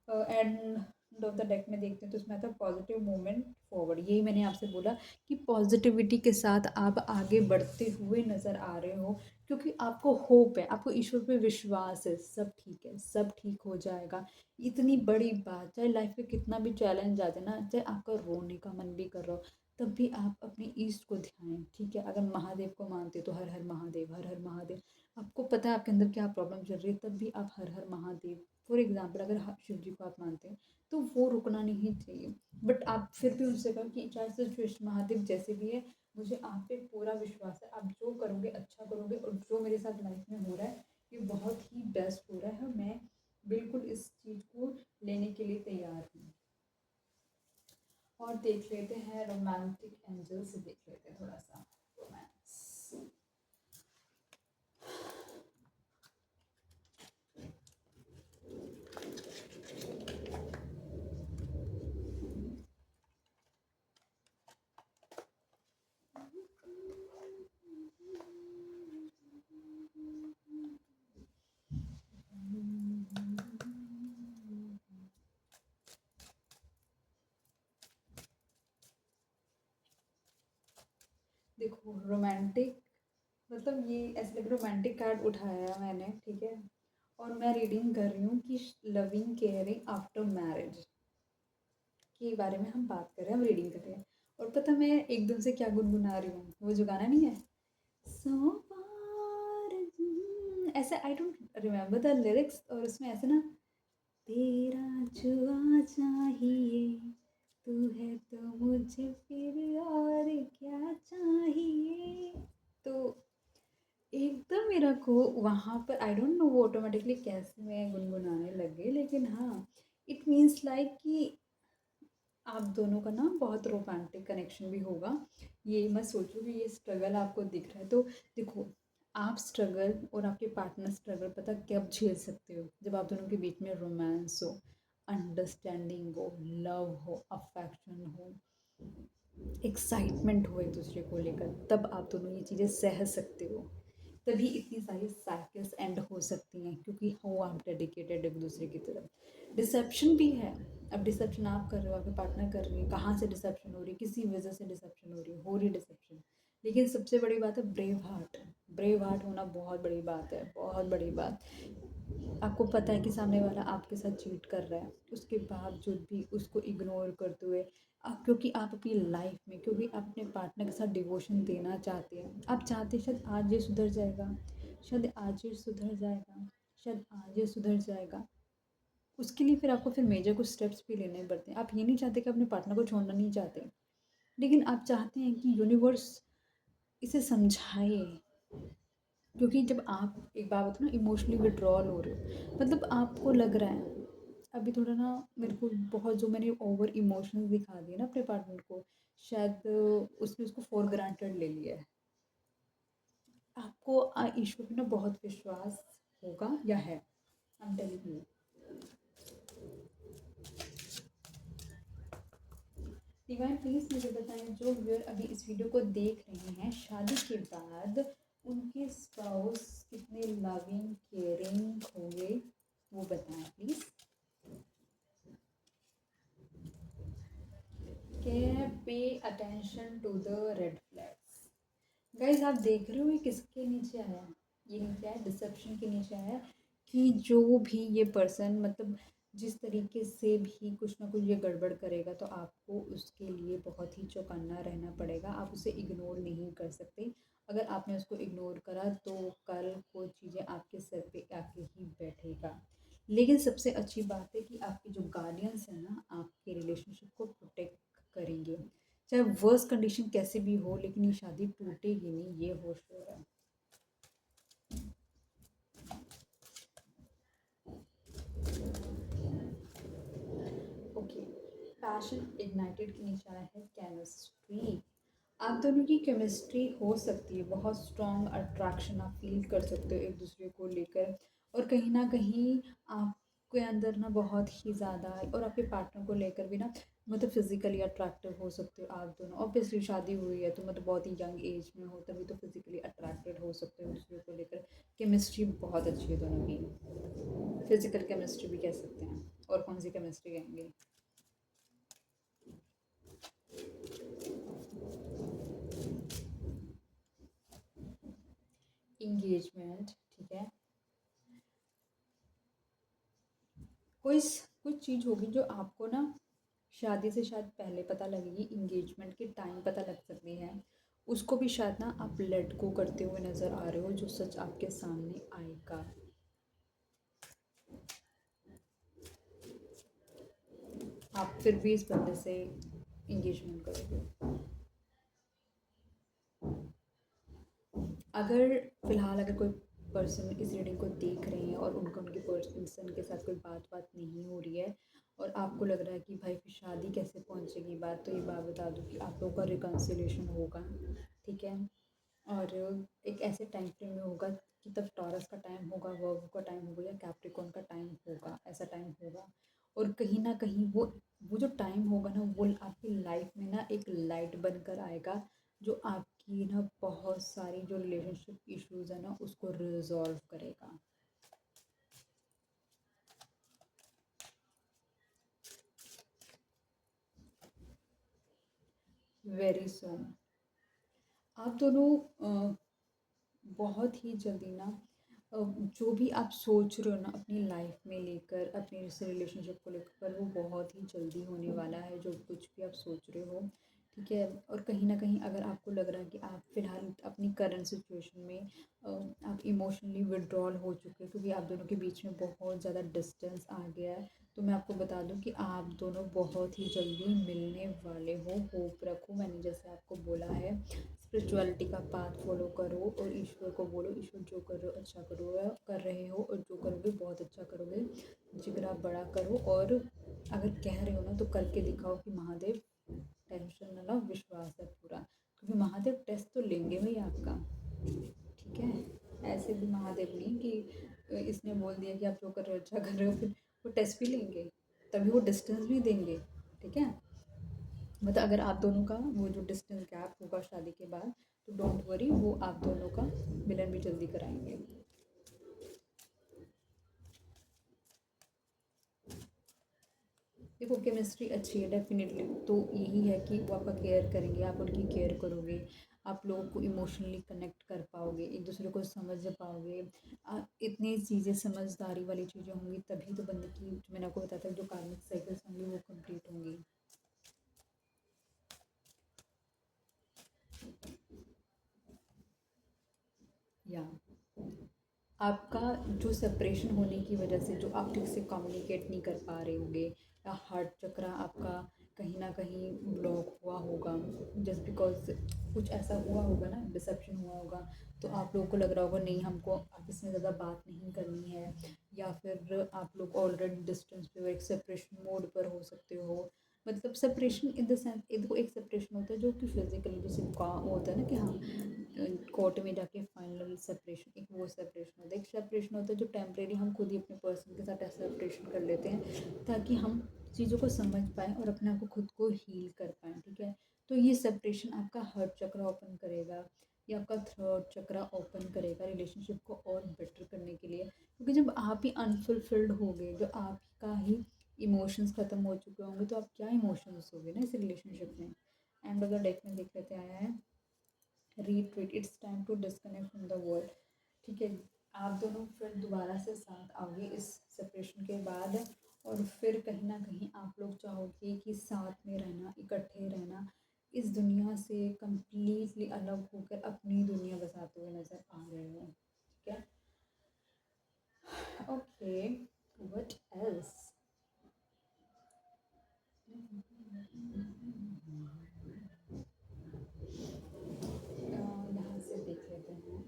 एंड ऑफ द डेक में देखते हैं तो उसमें आता है पॉजिटिव मूवमेंट फॉरवर्ड। यही मैंने आपसे बोला कि पॉजिटिविटी के साथ आप आगे बढ़ते हुए नज़र आ रहे हो, क्योंकि आपको होप है, आपको ईश्वर पे विश्वास है, सब ठीक है, सब ठीक हो जाएगा। इतनी बड़ी बात, चाहे लाइफ में कितना भी चैलेंज आ जाए ना, चाहे आपका रोने का मन भी कर रहा हो, तब भी आप अपने ईष्ट को ध्यान, ठीक है। अगर महादेव को मानते हो तो हर हर महादेव, हर हर महादेव। आपको पता है आपके अंदर क्या प्रॉब्लम चल रही है, तब भी आप हर हर महादेव। फॉर एग्जाम्पल अगर शिव जी को आप मानते हैं तो वो रुकना नहीं चाहिए, बट आप फिर भी उनसे कहो कि चाहे सिचुएशन महादेव जैसे भी है, मुझे आप पे पूरा विश्वास है, आप जो करोगे अच्छा करोगे, और जो मेरे साथ लाइफ में हो रहा है ये बहुत ही बेस्ट हो रहा है, और मैं बिल्कुल इस चीज़ को लेने के लिए तैयार हूँ। और देख लेते हैं रोमांटिक एंजल से, देख लेते हैं थोड़ा सा रोमांस। देखो रोमांटिक, मतलब ये ऐसे लग रोमांटिक कार्ड उठाया मैंने, ठीक है। और मैं रीडिंग कर रही हूँ कि लविंग केयरिंग आफ्टर मैरिज के बारे में हम बात कर रहे हैं, हम रीडिंग कर रहे हैं। और पता मैं एकदम से क्या गुनगुना रही हूँ, वो जो गाना नहीं है, सो फार, ऐसे I don't remember the lyrics, और उसमें ऐसे ना, तेरा जुआ चाहिए, तू है तो मुझे फिर और क्या चाहिए। तो एकदम मेरा को वहाँ पर आई डोंट नो वो ऑटोमेटिकली कैसे मैं गुनगुनाने लग गई, लेकिन हाँ, इट मीन्स लाइक कि आप दोनों का ना बहुत रोमांटिक कनेक्शन भी होगा। ये मत सोचो कि ये स्ट्रगल आपको दिख रहा है तो देखो, आप स्ट्रगल और आपके पार्टनर स्ट्रगल पता कब झेल सकते हो, जब आप दोनों के बीच में रोमांस हो, अंडरस्टैंडिंग हो, लव हो, अफेक्शन हो, एक्साइटमेंट हो एक दूसरे को लेकर, तब आप दोनों ये चीज़ें सह सकते हो। तभी इतनी सारी साइकिल्स एंड हो सकती हैं, क्योंकि हो आप डेडिकेटेड एक दूसरे की तरफ। डिसेप्शन भी है, अब डिसेप्शन आप कर रहे हो, आपके पार्टनर कर रही है, कहाँ से डिसेप्शन हो रही है, किसी वजह से डिसेप्शन हो रही डिसेप्शन। लेकिन सबसे बड़ी बात है ब्रेव हार्ट। ब्रेव हार्ट होना बहुत बड़ी बात है, बहुत बड़ी बात। आपको पता है कि सामने वाला आपके साथ चीट कर रहा है, उसके बावजूद भी उसको इग्नोर करते हुए आप, क्योंकि आप अपनी लाइफ में, क्योंकि आप अपने पार्टनर के साथ डिवोशन देना चाहते हैं, आप चाहते हैं शायद आज ये सुधर जाएगा, शायद आज ये सुधर जाएगा, शायद आज ये सुधर जाएगा। उसके लिए फिर आपको फिर मेजर कुछ स्टेप्स भी लेने पड़ते हैं। आप ये नहीं चाहते कि अपने पार्टनर को छोड़ना नहीं चाहते, लेकिन आप चाहते हैं कि यूनिवर्स इसे समझाए। क्योंकि जब आप एक बात बताओ ना, इमोशनली विड्रॉल हो रहे हो, मतलब आपको लग रहा है अभी थोड़ा ना, मेरे को बहुत जो मैंने ओवर इमोशंस दिखा दिए ना अपने पार्टनर को, शायद उसने उसको फॉर ग्रांटेड ले लिया है। आपको ईश्वर पे ना बहुत विश्वास होगा या है, I am telling you. Divine please मुझे बताएं, जो व्यूअर अभी इस वीडियो को देख रहे हैं, शादी के बाद उनके स्पाउस कितने लविंग केयरिंग होंगे, वो बताएं please. Care, pay attention to the red flags. Guys आप देख रहे हो ये किसके नीचे आया, ये नीचे आया डिसेप्शन के नीचे आया, कि जो भी ये पर्सन, मतलब जिस तरीके से भी कुछ ना कुछ ये गड़बड़ करेगा, तो आपको उसके लिए बहुत ही चौकन्ना रहना पड़ेगा, आप उसे इग्नोर नहीं कर सकते। अगर आपने उसको इग्नोर करा तो कल को चीज़ें आपके सर पे आके ही बैठेगा। लेकिन सबसे अच्छी बात है कि आपके जो गार्डियंस हैं ना, आपके रिलेशनशिप को प्रोटेक्ट करेंगे, चाहे वर्स्ट कंडीशन कैसे भी हो, लेकिन ये शादी टूटेगी नहीं, ये हो श्योर है। पैशन इग्नाइटेड के नीचे आया है केमिस्ट्री। आप दोनों की केमिस्ट्री हो सकती है, बहुत स्ट्रॉन्ग अट्रैक्शन आप फील कर सकते हो एक दूसरे को लेकर, और कहीं ना कहीं आपके अंदर ना बहुत ही ज़्यादा, और आपके पार्टनर को लेकर भी ना मतलब फिजिकली अट्रैक्टिव हो सकते हो आप दोनों। ऑब्वियसली शादी हुई है तो मतलब बहुत ही यंग एज में हो, तभी तो फिजिकली अट्रैक्टेड हो सकते हो दूसरे को लेकर। केमिस्ट्री बहुत अच्छी है दोनों की, फिजिकल केमिस्ट्री भी कह सकते हैं। और कौन सी केमिस्ट्री कहेंगे? इंगेजमेंट, ठीक है। कोई कुछ चीज़ होगी जो आपको ना शादी से शायद पहले पता लगेगी, इंगेजमेंट के टाइम पता लग सकती है। उसको भी शायद ना आप लेट गो करते हुए नज़र आ रहे हो, जो सच आपके सामने आएगा। आप फिर भी इस बंदे से इंगेजमेंट करोगे। अगर फ़िलहाल अगर कोई पर्सन इस रीडिंग को देख रहे हैं और उनका उनके पर्सन के साथ कोई बात नहीं हो रही है, और आपको लग रहा है कि भाई फिर शादी कैसे पहुंचेगी बात, तो ये बात बता दूं कि आप लोगों का रिकन्सिलेशन होगा, ठीक है। और एक ऐसे टाइम फ्रेम में होगा कि तब टॉरस का टाइम होगा, वर्गो का टाइम होगा, या कैप्रिकॉर्न का टाइम होगा, ऐसा टाइम होगा। और कहीं ना कहीं वो जो टाइम होगा ना, वो आपकी लाइफ में ना एक लाइट बनकर आएगा, जो आपकी ना बहुत सारी जो रिलेशनशिप इश्यूज है ना उसको रिजॉल्व करेगा। Very soon. आप दोनों बहुत ही जल्दी ना जो भी आप सोच रहे हो ना अपनी लाइफ में लेकर, अपने इस रिलेशनशिप को लेकर, वो बहुत ही जल्दी होने वाला है, जो कुछ भी आप सोच रहे हो, ठीक है। और कहीं ना कहीं अगर आपको लग रहा है कि आप फ़िलहाल अपनी करंट सिचुएशन में आप इमोशनली विड्रॉल हो चुके हैं, क्योंकि आप दोनों के बीच में बहुत ज़्यादा डिस्टेंस आ गया है, तो मैं आपको बता दूं कि आप दोनों बहुत ही जल्दी मिलने वाले हो। होप रखो, मैंने जैसे आपको बोला है, स्पिरिचुअलिटी का पाथ फॉलो करो और ईश्वर को बोलो, ईश्वर जो कर रहे हो अच्छा करो, कर रहे हो, और जो करोगे बहुत अच्छा करोगे। जिगरा बड़ा करो, और अगर कह रहे हो ना तो करके दिखाओ कि महादेव टेंशन ना लो, विश्वास है पूरा, क्योंकि महादेव टेस्ट तो लेंगे भाई आपका, ठीक है। ऐसे भी महादेव नहीं कि इसने बोल दिया कि आप जो कर रहे हो अच्छा कर रहे हो, फिर वो टेस्ट भी लेंगे, तभी वो डिस्टेंस भी देंगे, ठीक है। मतलब अगर आप दोनों का वो जो डिस्टेंस गैप होगा शादी के बाद, तो डोंट वरी, वो आप दोनों का मिलन भी जल्दी कराएंगे। देखो केमिस्ट्री अच्छी है डेफिनेटली, तो यही है कि वो आपका केयर करेंगे, आप उनकी केयर करोगे, आप लोगों को इमोशनली कनेक्ट कर पाओगे, एक दूसरे को समझ पाओगे। इतनी चीज़ें समझदारी वाली चीज़ें होंगी तभी तो बंदे की, जो मैंने आपको बताया था, जो कार्मिक साइकिल्स होंगी वो कंप्लीट होंगी। या आपका जो सेपरेशन होने की वजह से जो आप ठीक से कम्युनिकेट नहीं कर पा रहे होंगे, या हार्ट चक्रा आपका कहीं ना कहीं ब्लॉक हुआ होगा, जस्ट बिकॉज कुछ ऐसा हुआ होगा ना, डिसेप्शन हुआ होगा, तो आप लोगों को लग रहा होगा नहीं हमको आपस में ज़्यादा बात नहीं करनी है, या फिर आप लोग ऑलरेडी डिस्टेंस पे हो, एक सेपरेशन मोड पर हो सकते हो। मतलब सेपरेशन इन द सेंस, देखो एक सेपरेशन होता है जो कि फिजिकली जैसे काम होता है ना कि हाँ कोर्ट में जाके फाइनल सेपरेशन, एक वो सेपरेशन होता है। एक सेपरेशन होता है जो टेम्परेरी हम खुद ही अपने पर्सन के साथ सेपरेशन कर लेते हैं, ताकि हम चीज़ों को समझ पाएँ और अपने आप को खुद को हील कर पाएँ, ठीक है। तो ये सेपरेशन आपका हार्ट चक्र ओपन करेगा, ये आपका थर्ड चक्रा ओपन करेगा रिलेशनशिप को और बेटर करने के लिए, क्योंकि जब आप ही अनफुलफिल्ड हो गए, जो आपका ही इमोशंस ख़त्म हो चुके होंगे, तो आप क्या इमोशंस होगे ना इस रिलेशनशिप में। एंड ऑफ द डेक में देख लेते आया है retreat, it's time to disconnect from the world, ठीक है। आप दोनों फिर दोबारा से साथ आओगे इस सेपरेशन के बाद, और फिर कहीं ना कहीं आप लोग चाहोगे कि साथ में रहना, इकट्ठे रहना, इस दुनिया से कम्प्लीटली अलग होकर अपनी दुनिया बसाते हुए नज़र आ रहे हो, ठीक है। Okay, what else? यहाँ से देख लेते हैं।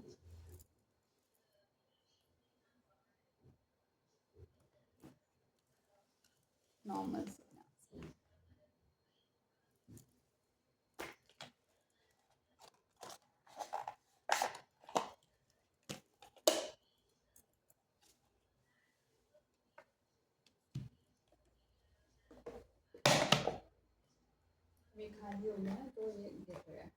नॉर्मल से खाली हो गया तो ये गिर गया।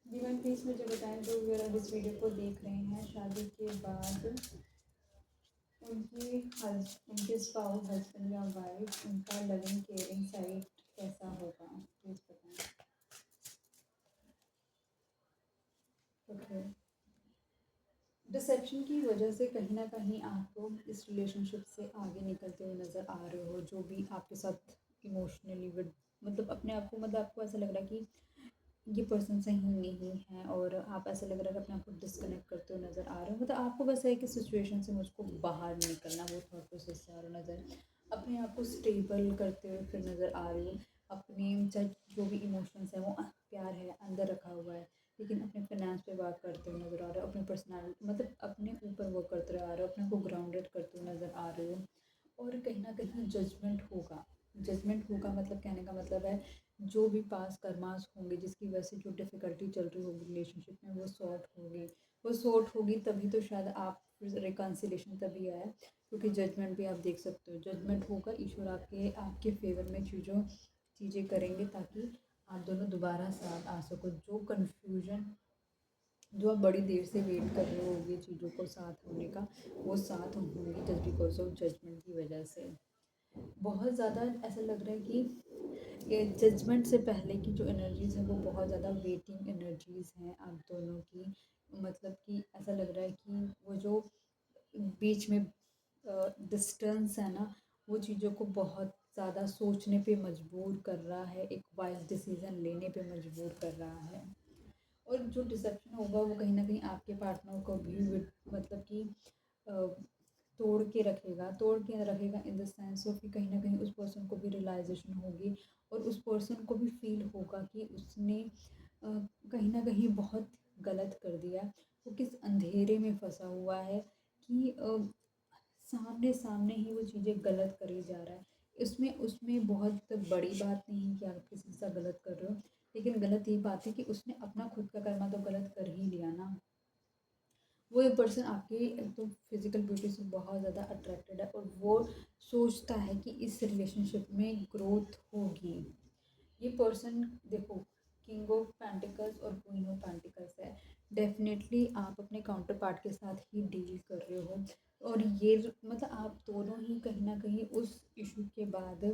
जीवन प्लीज मुझे बताएं जो अगर इस वीडियो को देख रहे हैं शादी के बाद उनके स्पाउस हस्बैंड या वाइफ उनका लविंग केयरिंग साइड कैसा होगा, प्लीज बताएं। ओके, डिसेप्शन की वजह से कहीं ना कहीं आपको इस रिलेशनशिप से आगे निकलते हुए नज़र आ रहे हो। जो भी आपके साथ इमोशनली विद मतलब अपने आप को मतलब आपको ऐसा लग रहा है कि ये पर्सन सही नहीं है और आप ऐसा लग रहा है कि अपने आप को डिस्कनेक्ट करते हुए नज़र आ रहे हो। मतलब आपको बस है कि सिचुएशन से मुझको बाहर निकलना, वो थॉट प्रोसेस से आ रहा नज़र, अपने आप को स्टेबल करते हुए फिर नज़र आ रही हो। अपने जो भी इमोशंस है वो प्यार है अंदर रखा हुआ है, लेकिन अपने फाइनेंस पे वर्क करते हुए नज़र आ रहे हो, अपने पर्सनालिटी मतलब अपने ऊपर वर्क करते आ रहे हो, अपने को ग्राउंडेड करते हुए नज़र आ रहे हो। और कहीं ना कहीं जजमेंट होगा। जजमेंट होगा मतलब कहने का मतलब है जो भी पास कर्मास होंगे जिसकी वजह से जो डिफ़िकल्टी चल रही होगी रिलेशनशिप में वो सॉर्ट होगी। वो सॉर्ट होगी तभी तो शायद आप रिकन्सिलेशन तभी आया, क्योंकि जजमेंट भी आप देख सकते हो। जजमेंट होगा, ईश्वर आपके आपके फेवर में चीज़ें करेंगे ताकि आप दोनों दोबारा साथ आ सको। जो कन्फ्यूजन जो आप बड़ी देर से वेट कर रहे होगे चीज़ों को साथ होने का, वो साथ होंगे जस्ट बिकॉज ऑफ जजमेंट की वजह से। बहुत ज़्यादा ऐसा लग रहा है कि ये जजमेंट से पहले की जो एनर्जीज़ हैं वो बहुत ज़्यादा वेटिंग एनर्जीज़ हैं आप दोनों की। मतलब कि ऐसा लग रहा है कि वो जो बीच में डिस्टेंस है ना, वो चीज़ों को बहुत ज़्यादा सोचने पे मजबूर कर रहा है, एक वाइज डिसीज़न लेने पे मजबूर कर रहा है। और जो डिसेप्शन होगा वो कहीं ना कहीं आपके पार्टनर को भी मतलब कि तोड़ के रखेगा इन द सेंस ऑफ कि कहीं ना कहीं उस पर्सन को भी रियलाइजेशन होगी और उस पर्सन को भी फील होगा कि उसने कहीं ना कहीं बहुत गलत कर दिया। वो किस अंधेरे में फंसा हुआ है कि सामने सामने ही वो चीज़ें गलत करी जा रहा है। इसमें उसमें बहुत बड़ी बात नहीं कि आप किसी के साथ गलत कर रहे हो, लेकिन गलत ये बात है कि उसने अपना खुद का कर्मा तो गलत कर ही लिया ना। वो एक पर्सन आपकी तो फिजिकल ब्यूटी से बहुत ज़्यादा अट्रैक्टेड है और वो सोचता है कि इस रिलेशनशिप में ग्रोथ होगी। ये पर्सन देखो, किंग ऑफ पेंटिकल्स और क्वीन ऑफ पेंटिकल्स है। डेफिनेटली आप अपने काउंटर पार्ट के साथ ही डील कर रहे हो और ये मतलब आप दोनों ही कहीं ना कहीं उस इशू के बाद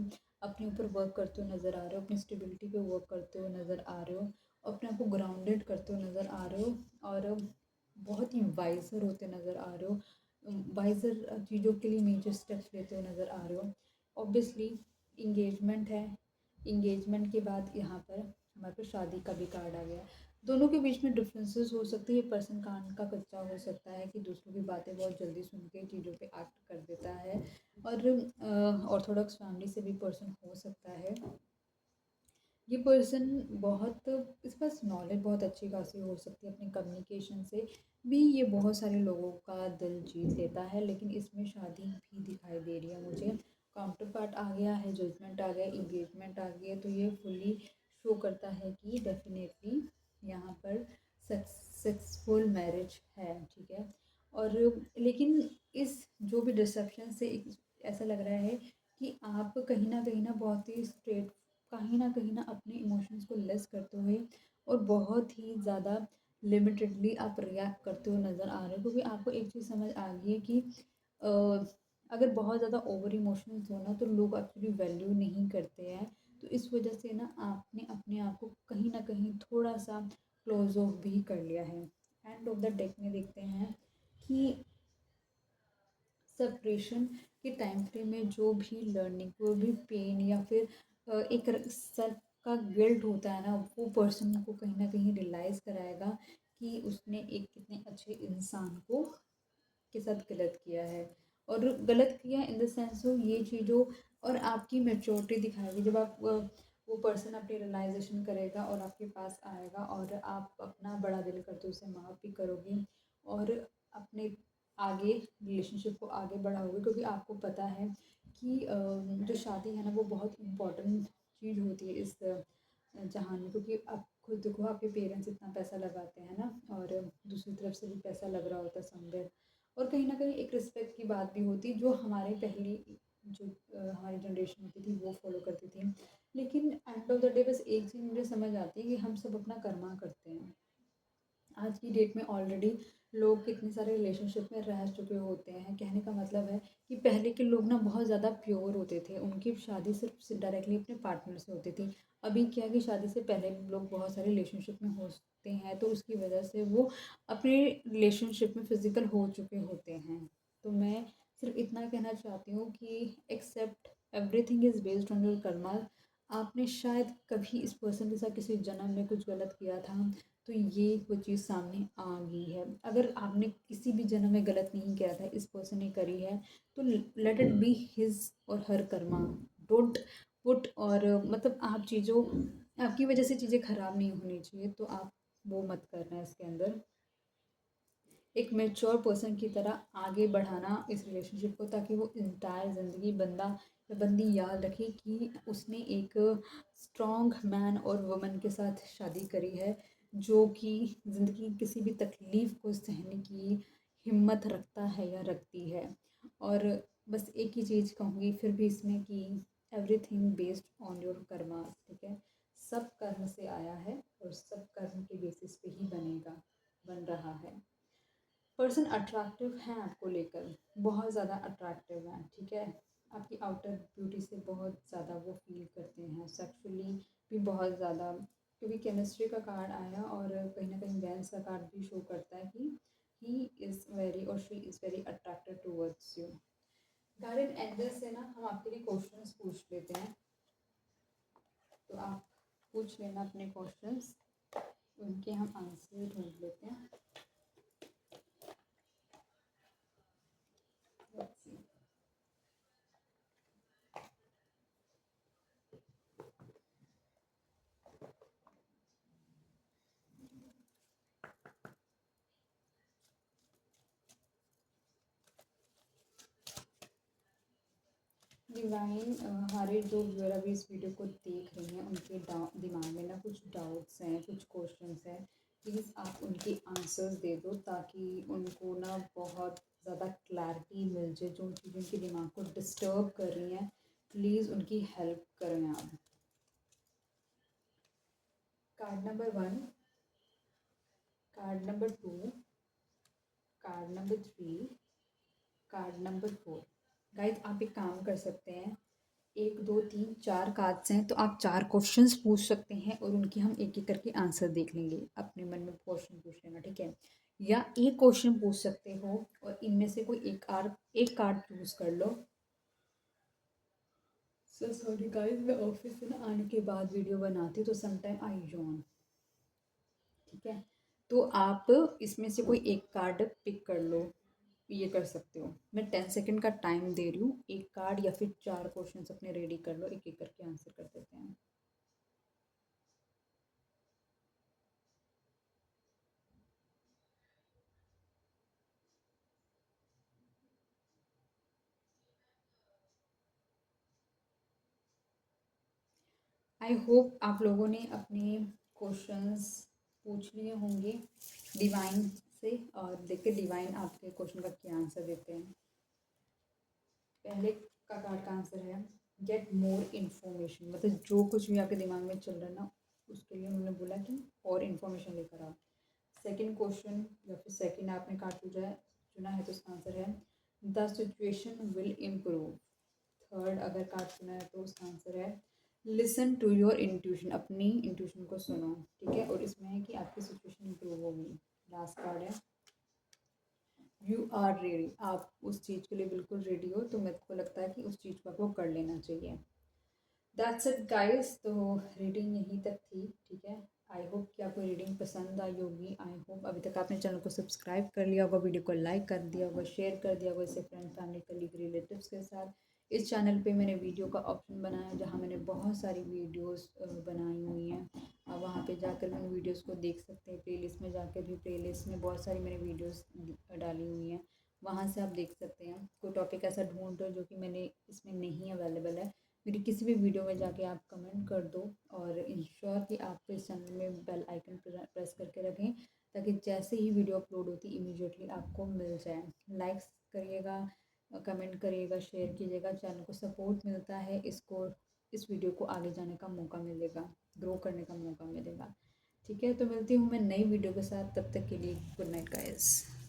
अपने ऊपर वर्क करते हुए नज़र आ रहे हो, अपनी स्टेबिलिटी पे वर्क करते हुए नज़र आ रहे हो, अपने आप को ग्राउंडेड करते हुए नज़र आ रहे हो और बहुत ही वाइजर होते नज़र आ रहे हो। वाइजर चीज़ों के लिए मेजर स्टेप्स लेते हुए नज़र आ रहे हो। ऑब्वियसली इंगेजमेंट है, इंगेजमेंट के बाद यहाँ पर हमारे पास शादी का भी कार्ड आ गया। दोनों के बीच में डिफरेंसेस हो सकते हैं। ये पर्सन कान का कच्चा हो सकता है कि दूसरों की बातें बहुत जल्दी सुन के चीज़ों पे एक्ट कर देता है और ऑर्थोडॉक्स फैमिली से भी पर्सन हो सकता है। ये पर्सन बहुत इसके पास नॉलेज बहुत अच्छी खासी हो सकती है, अपनी कम्युनिकेशन से भी ये बहुत सारे लोगों का दिल जीत लेता है। लेकिन इसमें शादी भी दिखाई दे रही है मुझे। काउंटर पार्ट आ गया है, जजमेंट आ गया, इंगेजमेंट आ गया, तो ये फुली शो करता है कि डेफिनेटली यहाँ पर सक्सेसफुल मैरिज है, ठीक है। और लेकिन इस जो भी डिसेप्शन से ऐसा लग रहा है कि आप कहीं ना बहुत ही स्ट्रेट कहीं ना अपने इमोशंस को लेस करते हुए और बहुत ही ज़्यादा लिमिटेडली आप रिएक्ट करते हुए नज़र आ रहे हो, क्योंकि आपको एक चीज़ समझ आ गई है कि अ, अगर बहुत ज़्यादा ओवर इमोशंस हो ना तो लोग एक्चुअली वैल्यू नहीं करते हैं। तो इस वजह से ना आपने अपने आप को कहीं ना कहीं थोड़ा सा क्लोज ऑफ भी कर लिया है। एंड ऑफ द डेक में देखते हैं कि सेपरेशन के टाइम फ्रेम में जो भी लर्निंग कोई भी पेन या फिर एक सेल्फ का गिल्ट होता है ना, वो पर्सन को कहीं ना कहीं रियलाइज़ कराएगा कि उसने एक कितने अच्छे इंसान को के साथ गलत किया है। और गलत किया इन द सेंस हो ये चीज़ों और आपकी मैच्योरिटी दिखाएगी जब आप वो पर्सन अपनी रियलाइजेशन करेगा और आपके पास आएगा और आप अपना बड़ा दिल करते उसे माफ़ भी करोगी और अपने आगे रिलेशनशिप को आगे बढ़ाओगे, क्योंकि आपको पता है कि जो शादी है ना वो बहुत इम्पोर्टेंट चीज़ होती है इस जहान में, क्योंकि आप खुद देखो आपके पेरेंट्स इतना पैसा लगाते हैं ना, और दूसरी तरफ से भी पैसा लग रहा होता है समवेयर, और कहीं ना कहीं एक रिस्पेक्ट की बात भी होती है जो हमारे पहली जो हमारी जनरेशन होती थी वो फॉलो करती थी। लेकिन एंड ऑफ द डे बस एक चीज़ मुझे समझ आती है कि हम सब अपना कर्मा करते हैं। आज की डेट में ऑलरेडी लोग कितने सारे रिलेशनशिप में रह चुके होते हैं। कहने का मतलब है कि पहले के लोग ना बहुत ज़्यादा प्योर होते थे, उनकी शादी सिर्फ डायरेक्टली अपने पार्टनर से होती थी। अभी क्या है कि शादी से पहले लोग बहुत सारे रिलेशनशिप में होते हैं, तो उसकी वजह से वो अपने रिलेशनशिप में फ़िज़िकल हो चुके होते हैं। तो मैं सिर्फ इतना कहना चाहती हूँ कि accept everything is based on your karma. आपने शायद कभी इस पर्सन के साथ किसी जन्म में कुछ गलत किया था, तो ये वो चीज़ सामने आ गई है। अगर आपने किसी भी जन्म में गलत नहीं किया था, इस पर्सन ने करी है, तो लेट इट बी हिज और हर कर्मा। डोंट पुट और मतलब आप चीज़ों आपकी वजह से चीज़ें ख़राब नहीं होनी चाहिए, तो आप वो मत करना है इसके अंदर। एक मैच्योर पर्सन की तरह आगे बढ़ाना इस रिलेशनशिप को, ताकि वो इंटायर ज़िंदगी बंदा या बंदी याद रखे कि उसने एक स्ट्रॉन्ग मैन और वुमन के साथ शादी करी है, जो कि ज़िंदगी की किसी भी तकलीफ़ को सहने की हिम्मत रखता है या रखती है। और बस एक ही चीज़ कहूँगी फिर भी इसमें कि everything based on your Karma. ठीक है, सब कर्म से आया है और सब कर्म के बेसिस पे ही बन रहा है। पर्सन अट्रैक्टिव हैं आपको लेकर, बहुत ज़्यादा अट्रैक्टिव हैं। ठीक है, आपकी आउटर ब्यूटी से बहुत ज़्यादा वो फील करते हैं, सेक्सुअली भी बहुत ज़्यादा, क्योंकि केमिस्ट्री का कार्ड आया और कहीं ना कहीं वेंस का कार्ड भी शो करता है कि ही इज़ वेरी और she is very attracted towards you. Garden angel से ना हम आपके लिए क्वेश्चंस पूछ लेते हैं, तो आप पूछ लेना अपने क्वेश्चंस, उनके हम आंसर ढूंढ लेते हैं। Let's see. डिवाइन, हमारे जो व्यूअर अभी इस वीडियो को देख रहे हैं उनके दिमाग में ना कुछ डाउट्स हैं, कुछ क्वेश्चंस हैं। प्लीज़ आप उनके आंसर्स दे दो, ताकि उनको ना बहुत ज़्यादा क्लैरिटी मिल जाए। जो चीज़ें उनके दिमाग को डिस्टर्ब कर रही हैं, प्लीज़ उनकी हेल्प करें आप। Card number 1, card number 2, card number 3, card number 4। Guys आप एक काम कर सकते हैं, 1 2 3 4 कार्ड्स हैं, तो आप 4 क्वेश्चंस पूछ सकते हैं और उनकी हम एक एक करके आंसर देख लेंगे। अपने मन में क्वेश्चन पूछ लेना, ठीक है, या एक क्वेश्चन पूछ सकते हो और इनमें से कोई एक कार्ड चूज कर लो। सो सॉरी गाइस, मैं ऑफिस से ना आने के बाद वीडियो बनाती हूँ, तो समटाइम आई यॉन। ठीक है, तो आप इसमें से कोई एक कार्ड पिक कर लो, ये कर सकते हो। मैं 10 सेकंड का टाइम दे रही हूँ, एक कार्ड या फिर 4 क्वेश्चंस अपने रेडी कर लो, एक एक करके आंसर कर देते हैं। आई होप आप लोगों ने अपने क्वेश्चंस पूछ लिए होंगे डिवाइन से, और देखते डिवाइन आपके क्वेश्चन का क्या आंसर देते हैं। पहले का कार्ड का आंसर है गेट मोर इन्फॉर्मेशन, मतलब जो कुछ भी आपके दिमाग में चल रहा है ना, उसके लिए उन्होंने बोला कि और इन्फॉर्मेशन लेकर आओ। सेकंड क्वेश्चन या फिर सेकंड आपने कार्ड चुना है, तो उसका आंसर है the situation will improve. Third अगर कार्ड चुना है तो उसका आंसर है लिसन टू योर इंट्यूशन, अपनी इंट्यूशन को सुनो। ठीक है, और इसमें है कि आपकी सिचुएशन इम्प्रूव होगी। लास्ट कार्ड है यू आर रेडी, आप उस चीज़ के लिए बिल्कुल रेडी हो, तो मेरे को लगता है कि उस चीज़ को आपको कर लेना चाहिए। दैट्स इट गाइस, तो रीडिंग यहीं तक थी। ठीक है, आई होप कि आपको रीडिंग पसंद आई होगी। आई होप अभी तक आपने चैनल को सब्सक्राइब कर लिया होगा, वीडियो को लाइक कर दिया होगा, शेयर कर दिया होगा इसे फ्रेंड फैमिली कलीग रिलेटिव्स के साथ। इस चैनल पे मैंने वीडियो का ऑप्शन बनाया है, जहाँ मैंने बहुत सारी वीडियोस बनाई हुई हैं। आप वहाँ पे जाकर उन वीडियोस को देख सकते हैं। प्लेलिस्ट में जाकर भी, प्लेलिस्ट में बहुत सारी मैंने वीडियोस डाली हुई हैं, वहाँ से आप देख सकते हैं। कोई टॉपिक ऐसा ढूंढ रहे हो जो कि मैंने इसमें नहीं अवेलेबल है, मेरी किसी भी वीडियो में जाके आप कमेंट कर दो। और इंश्योर कि आप इस चैनल में बेल आइकन प्रेस करके रखें, ताकि जैसे ही वीडियो अपलोड होती इमीडिएटली आपको मिल जाए। लाइक्स करिएगा, कमेंट करिएगा, शेयर कीजिएगा, चैनल को सपोर्ट मिलता है, इसको इस वीडियो को आगे जाने का मौका मिलेगा, ग्रो करने का मौका मिलेगा। ठीक है, तो मिलती हूँ मैं नई वीडियो के साथ, तब तक के लिए गुड नाइट गाइस।